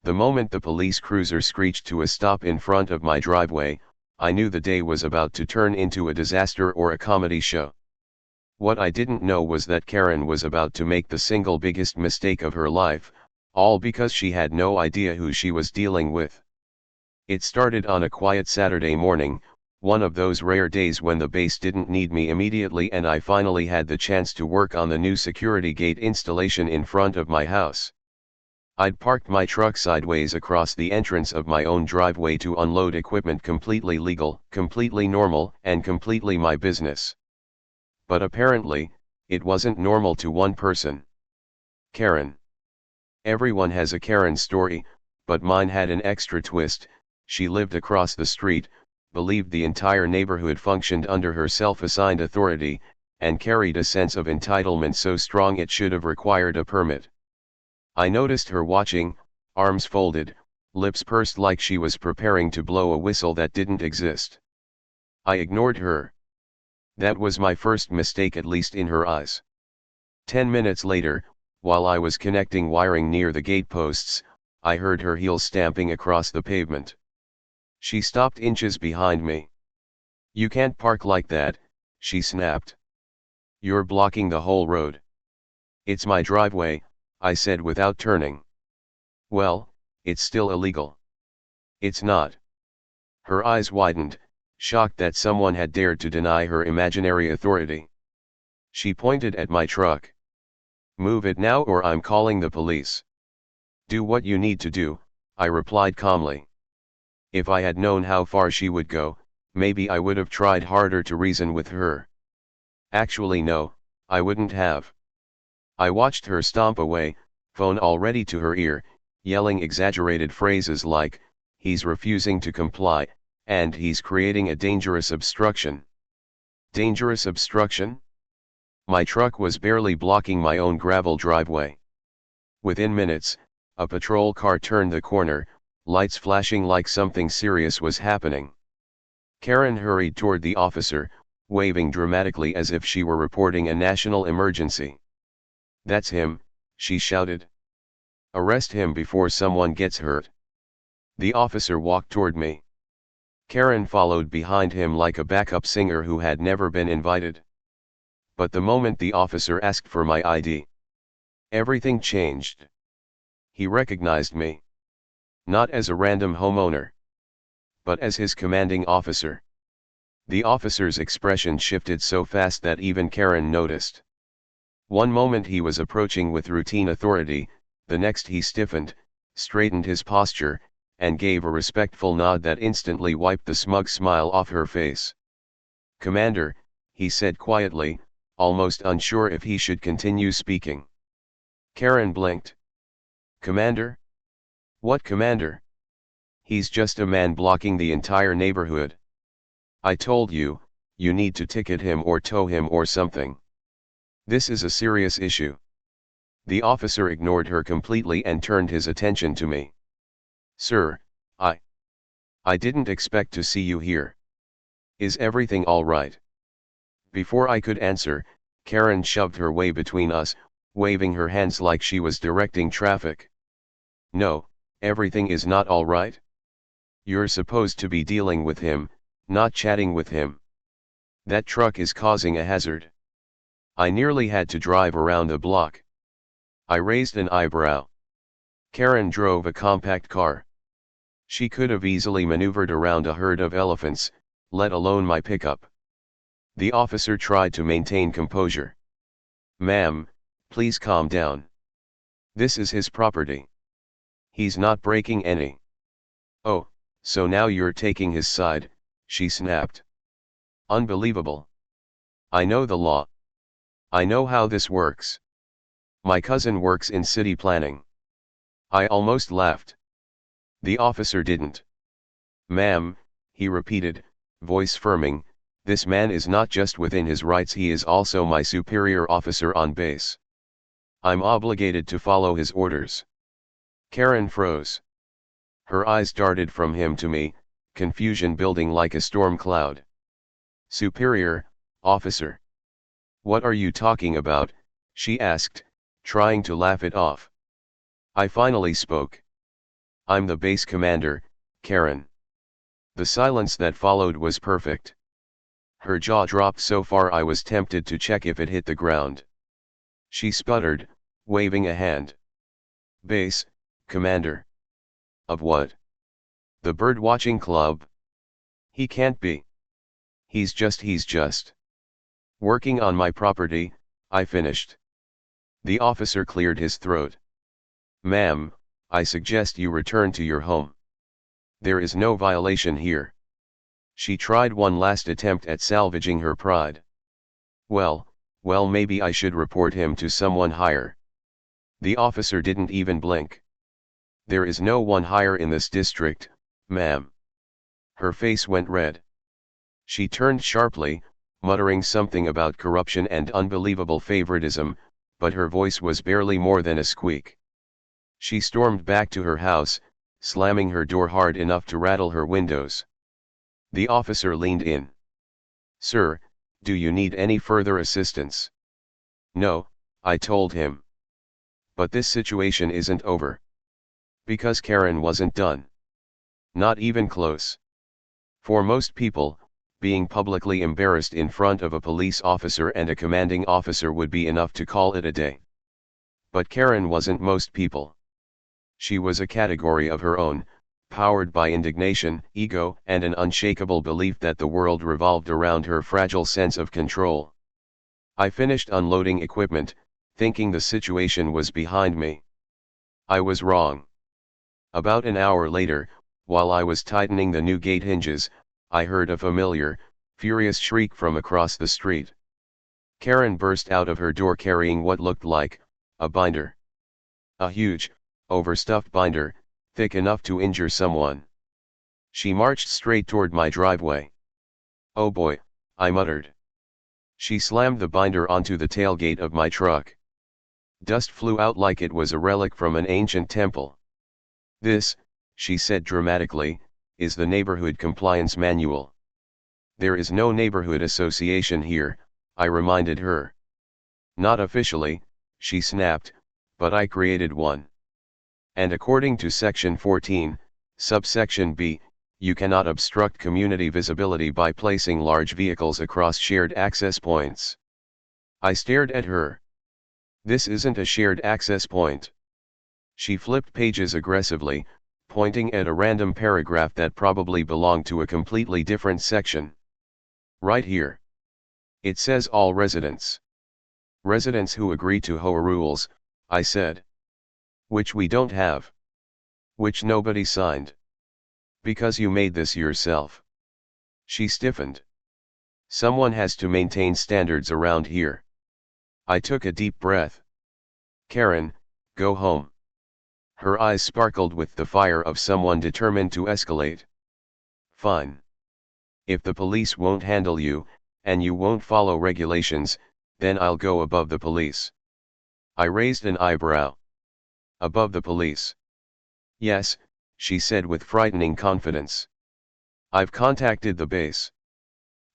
The moment the police cruiser screeched to a stop in front of my driveway, I knew the day was about to turn into a disaster or a comedy show. What I didn't know was that Karen was about to make the single biggest mistake of her life, all because she had no idea who she was dealing with. It started on a quiet Saturday morning, one of those rare days when the base didn't need me immediately and I finally had the chance to work on the new security gate installation in front of my house. I'd parked my truck sideways across the entrance of my own driveway to unload equipment, completely legal, completely normal, and completely my business. But apparently, it wasn't normal to one person. Karen. Everyone has a Karen story, but mine had an extra twist. She lived across the street, believed the entire neighborhood functioned under her self-assigned authority, and carried a sense of entitlement so strong it should have required a permit. I noticed her watching, arms folded, lips pursed like she was preparing to blow a whistle that didn't exist. I ignored her. That was my first mistake, at least in her eyes. 10 minutes later, while I was connecting wiring near the gateposts, I heard her heels stamping across the pavement. She stopped inches behind me. "You can't park like that," she snapped. "You're blocking the whole road." "It's my driveway," I said without turning. "Well, it's still illegal." "It's not." Her eyes widened, shocked that someone had dared to deny her imaginary authority. She pointed at my truck. "Move it now or I'm calling the police." "Do what you need to do," I replied calmly. If I had known how far she would go, maybe I would have tried harder to reason with her. Actually no, I wouldn't have. I watched her stomp away, phone already to her ear, yelling exaggerated phrases like, "He's refusing to comply," and "He's creating a dangerous obstruction." Dangerous obstruction? My truck was barely blocking my own gravel driveway. Within minutes, a patrol car turned the corner, lights flashing like something serious was happening. Karen hurried toward the officer, waving dramatically as if she were reporting a national emergency. "That's him," she shouted. "Arrest him before someone gets hurt." The officer walked toward me. Karen followed behind him like a backup singer who had never been invited. But the moment the officer asked for my ID, everything changed. He recognized me. Not as a random homeowner, but as his commanding officer. The officer's expression shifted so fast that even Karen noticed. One moment he was approaching with routine authority, the next he stiffened, straightened his posture, and gave a respectful nod that instantly wiped the smug smile off her face. "Commander," he said quietly, almost unsure if he should continue speaking. Karen blinked. "Commander? What commander? He's just a man blocking the entire neighborhood. I told you, you need to ticket him or tow him or something. This is a serious issue." The officer ignored her completely and turned his attention to me. "Sir, I didn't expect to see you here. Is everything all right?" Before I could answer, Karen shoved her way between us, waving her hands like she was directing traffic. "No, everything is not all right. You're supposed to be dealing with him, not chatting with him. That truck is causing a hazard." I nearly had to drive around the block. I raised an eyebrow. Karen drove a compact car. She could have easily maneuvered around a herd of elephants, let alone my pickup. The officer tried to maintain composure. "Ma'am, please calm down. This is his property. He's not breaking any." "Oh, so now you're taking his side," she snapped. "Unbelievable. I know the law. I know how this works. My cousin works in city planning." I almost laughed. The officer didn't. "Ma'am," he repeated, voice firming, "this man is not just within his rights, he is also my superior officer on base. I'm obligated to follow his orders." Karen froze. Her eyes darted from him to me, confusion building like a storm cloud. "Superior, officer? What are you talking about?" she asked, trying to laugh it off. I finally spoke. I'm the base commander, Karen. The silence that followed was perfect. Her jaw dropped so far I was tempted to check if it hit the ground. She sputtered, waving a hand. Base, commander. Of what? The bird-watching club? He can't be. He's just working on my property, I finished. The officer cleared his throat. Ma'am, I suggest you return to your home. There is no violation here. She tried one last attempt at salvaging her pride. Well, maybe I should report him to someone higher. The officer didn't even blink. There is no one higher in this district, ma'am. Her face went red. She turned sharply, muttering something about corruption and unbelievable favoritism, but her voice was barely more than a squeak. She stormed back to her house, slamming her door hard enough to rattle her windows. The officer leaned in. Sir, do you need any further assistance? No, I told him. But this situation isn't over. Because Karen wasn't done. Not even close. For most people, being publicly embarrassed in front of a police officer and a commanding officer would be enough to call it a day. But Karen wasn't most people. She was a category of her own, powered by indignation, ego, and an unshakable belief that the world revolved around her fragile sense of control. I finished unloading equipment, thinking the situation was behind me. I was wrong. About an hour later, while I was tightening the new gate hinges, I heard a familiar, furious shriek from across the street. Karen burst out of her door carrying what looked like a binder. A huge, overstuffed binder, thick enough to injure someone. She marched straight toward my driveway. Oh boy, I muttered. She slammed the binder onto the tailgate of my truck. Dust flew out like it was a relic from an ancient temple. This, she said dramatically, is the neighborhood compliance manual. There is no neighborhood association here, I reminded her. Not officially, she snapped, but I created one. And according to Section 14, subsection B, you cannot obstruct community visibility by placing large vehicles across shared access points. I stared at her. This isn't a shared access point. She flipped pages aggressively, pointing at a random paragraph that probably belonged to a completely different section. Right here. It says all residents. Residents who agree to HOA rules, I said. Which we don't have. Which nobody signed. Because you made this yourself. She stiffened. Someone has to maintain standards around here. I took a deep breath. Karen, go home. Her eyes sparkled with the fire of someone determined to escalate. Fine. If the police won't handle you, and you won't follow regulations, then I'll go above the police. I raised an eyebrow. Above the police. Yes, she said with frightening confidence. I've contacted the base.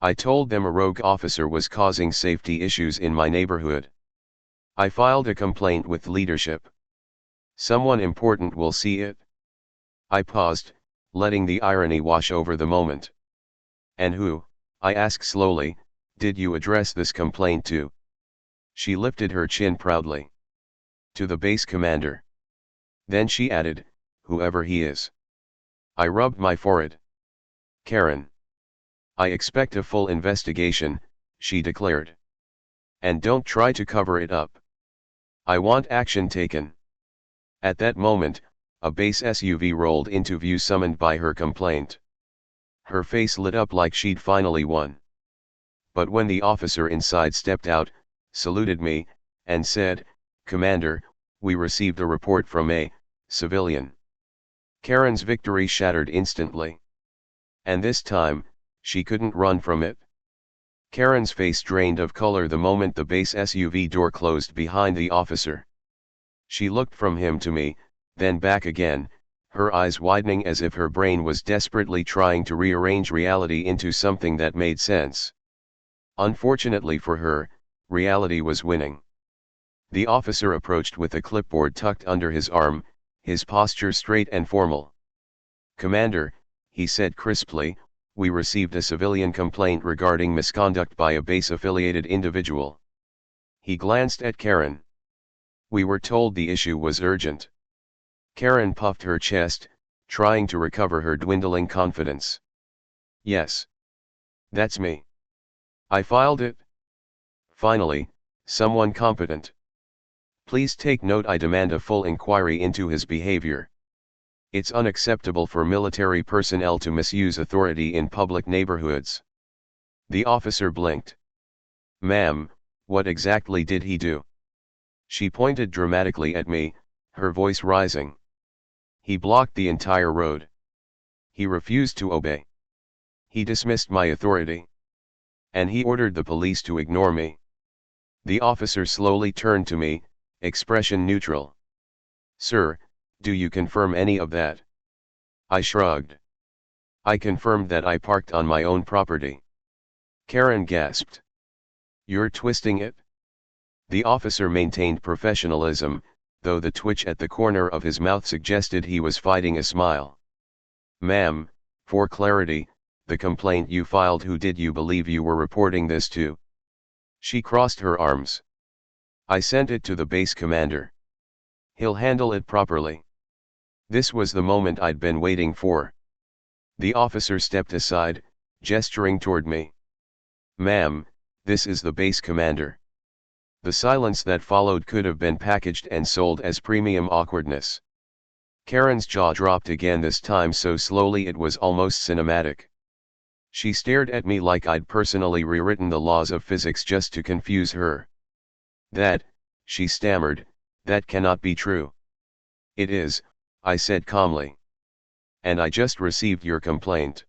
I told them a rogue officer was causing safety issues in my neighborhood. I filed a complaint with leadership. Someone important will see it. I paused, letting the irony wash over the moment. And who, I asked slowly, did you address this complaint to? She lifted her chin proudly. To the base commander. Then she added, whoever he is. I rubbed my forehead. Karen. I expect a full investigation, she declared. And don't try to cover it up. I want action taken. At that moment, a base SUV rolled into view summoned by her complaint. Her face lit up like she'd finally won. But when the officer inside stepped out, saluted me, and said, Commander, we received a report from a civilian. Karen's victory shattered instantly. And this time, she couldn't run from it. Karen's face drained of color the moment the base SUV door closed behind the officer. She looked from him to me, then back again, her eyes widening as if her brain was desperately trying to rearrange reality into something that made sense. Unfortunately for her, reality was winning. The officer approached with a clipboard tucked under his arm, his posture straight and formal. "Commander," he said crisply, "we received a civilian complaint regarding misconduct by a base-affiliated individual." He glanced at Karen. "We were told the issue was urgent." Karen puffed her chest, trying to recover her dwindling confidence. "Yes. That's me. I filed it." "Finally, someone competent. Please take note. I demand a full inquiry into his behavior. It's unacceptable for military personnel to misuse authority in public neighborhoods." The officer blinked. "Ma'am, what exactly did he do?" She pointed dramatically at me, her voice rising. "He blocked the entire road. He refused to obey. He dismissed my authority. And he ordered the police to ignore me." The officer slowly turned to me, expression neutral. "Sir, do you confirm any of that?" I shrugged. "I confirmed that I parked on my own property." Karen gasped. "You're twisting it?" The officer maintained professionalism, though the twitch at the corner of his mouth suggested he was fighting a smile. "Ma'am, for clarity, the complaint you filed, who did you believe you were reporting this to?" She crossed her arms. "I sent it to the base commander. He'll handle it properly." This was the moment I'd been waiting for. The officer stepped aside, gesturing toward me. "Ma'am, this is the base commander." The silence that followed could have been packaged and sold as premium awkwardness. Karen's jaw dropped again, this time so slowly it was almost cinematic. She stared at me like I'd personally rewritten the laws of physics just to confuse her. "That," she stammered, "that cannot be true." "It is," I said calmly. "And I just received your complaint."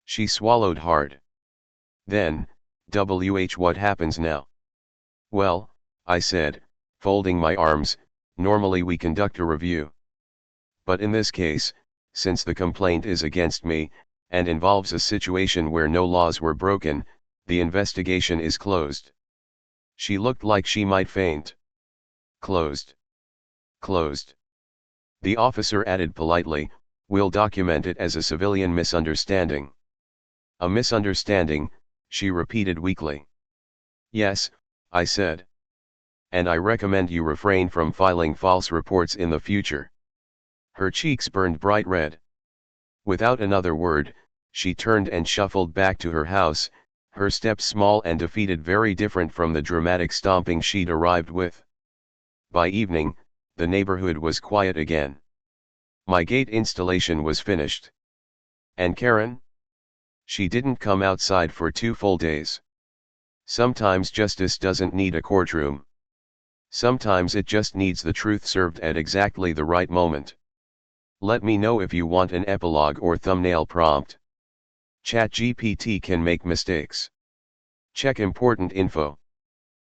She swallowed hard. "Then, what happens now?" "Well," I said, folding my arms, "normally we conduct a review. But in this case, since the complaint is against me, and involves a situation where no laws were broken, the investigation is closed." She looked like she might faint. "Closed. Closed." The officer added politely, "We'll document it as a civilian misunderstanding." "A misunderstanding," she repeated weakly. "Yes," I said. "And I recommend you refrain from filing false reports in the future." Her cheeks burned bright red. Without another word, she turned and shuffled back to her house, her steps small and defeated, very different from the dramatic stomping she'd arrived with. By evening, the neighborhood was quiet again. My gate installation was finished. And Karen? She didn't come outside for 2 full days. Sometimes justice doesn't need a courtroom. Sometimes it just needs the truth served at exactly the right moment. Let me know if you want an epilogue or thumbnail prompt. ChatGPT can make mistakes. Check important info.